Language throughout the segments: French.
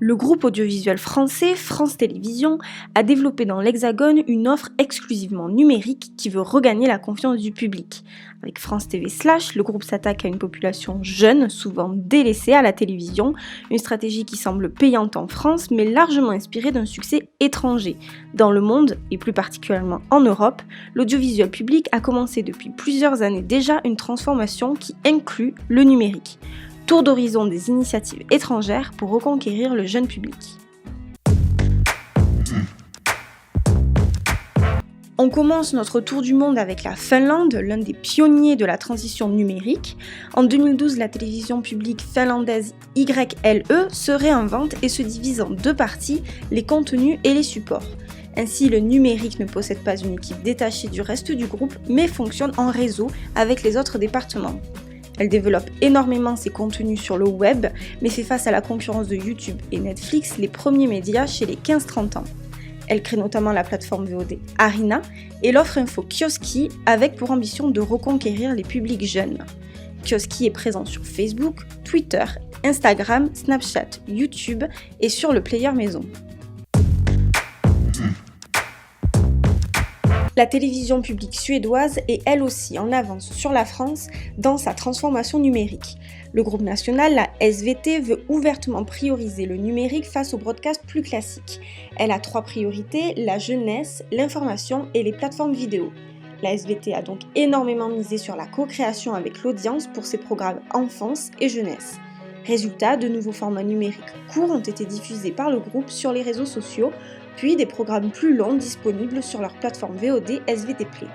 Le groupe audiovisuel français France Télévisions a développé dans l'Hexagone une offre exclusivement numérique qui veut regagner la confiance du public. Avec France TV Slash, le groupe s'attaque à une population jeune, souvent délaissée à la télévision, une stratégie qui semble payante en France mais largement inspirée d'un succès étranger. Dans le monde, et plus particulièrement en Europe, l'audiovisuel public a commencé depuis plusieurs années déjà une transformation qui inclut le numérique. Tour d'horizon des initiatives étrangères pour reconquérir le jeune public. On commence notre tour du monde avec la Finlande, l'un des pionniers de la transition numérique. En 2012, la télévision publique finlandaise YLE se réinvente et se divise en deux parties, les contenus et les supports. Ainsi, le numérique ne possède pas une équipe détachée du reste du groupe, mais fonctionne en réseau avec les autres départements. Elle développe énormément ses contenus sur le web, mais fait face à la concurrence de YouTube et Netflix, les premiers médias chez les 15-30 ans. Elle crée notamment la plateforme VOD Arena et l'offre info Kioski avec pour ambition de reconquérir les publics jeunes. Kioski est présent sur Facebook, Twitter, Instagram, Snapchat, YouTube et sur le player maison. La télévision publique suédoise est elle aussi en avance sur la France dans sa transformation numérique. Le groupe national, la SVT, veut ouvertement prioriser le numérique face au broadcast plus classique. Elle a 3 priorités, la jeunesse, l'information et les plateformes vidéo. La SVT a donc énormément misé sur la co-création avec l'audience pour ses programmes enfance et jeunesse. Résultat, de nouveaux formats numériques courts ont été diffusés par le groupe sur les réseaux sociaux, puis des programmes plus longs disponibles sur leur plateforme VOD SVT Play.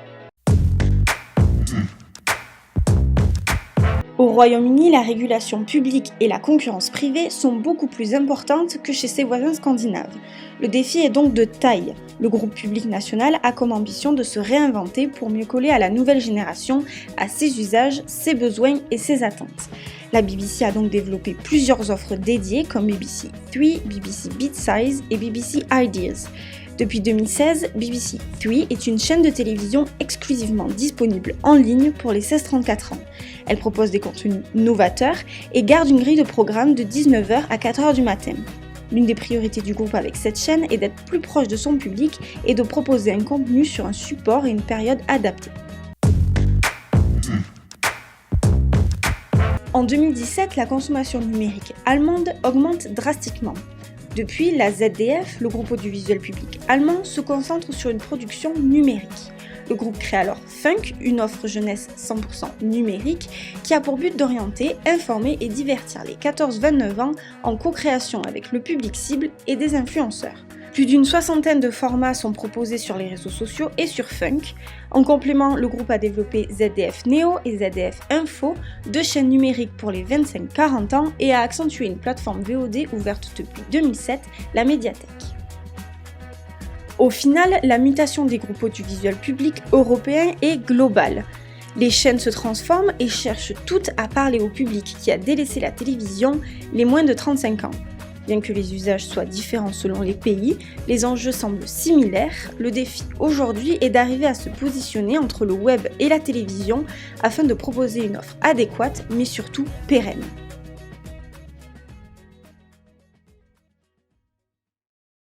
Au Royaume-Uni, la régulation publique et la concurrence privée sont beaucoup plus importantes que chez ses voisins scandinaves. Le défi est donc de taille. Le groupe public national a comme ambition de se réinventer pour mieux coller à la nouvelle génération, à ses usages, ses besoins et ses attentes. La BBC a donc développé plusieurs offres dédiées comme BBC 3, BBC Beat Size et BBC Ideas. Depuis 2016, BBC 3 est une chaîne de télévision exclusivement disponible en ligne pour les 16-34 ans. Elle propose des contenus novateurs et garde une grille de programme de 19h à 4h du matin. L'une des priorités du groupe avec cette chaîne est d'être plus proche de son public et de proposer un contenu sur un support et une période adaptée. En 2017, la consommation numérique allemande augmente drastiquement. Depuis, la ZDF, le groupe audiovisuel public allemand, se concentre sur une production numérique. Le groupe crée alors Funk, une offre jeunesse 100% numérique, qui a pour but d'orienter, informer et divertir les 14-29 ans en co-création avec le public cible et des influenceurs. Plus d'une 60aine de formats sont proposés sur les réseaux sociaux et sur Funk. En complément, le groupe a développé ZDF Neo et ZDF Info, 2 chaînes numériques pour les 25-40 ans, et a accentué une plateforme VOD ouverte depuis 2007, la Médiathèque. Au final, la mutation des groupes audiovisuels publics européens est globale. Les chaînes se transforment et cherchent toutes à parler au public qui a délaissé la télévision, les moins de 35 ans. Bien que les usages soient différents selon les pays, les enjeux semblent similaires. Le défi aujourd'hui est d'arriver à se positionner entre le web et la télévision afin de proposer une offre adéquate mais surtout pérenne.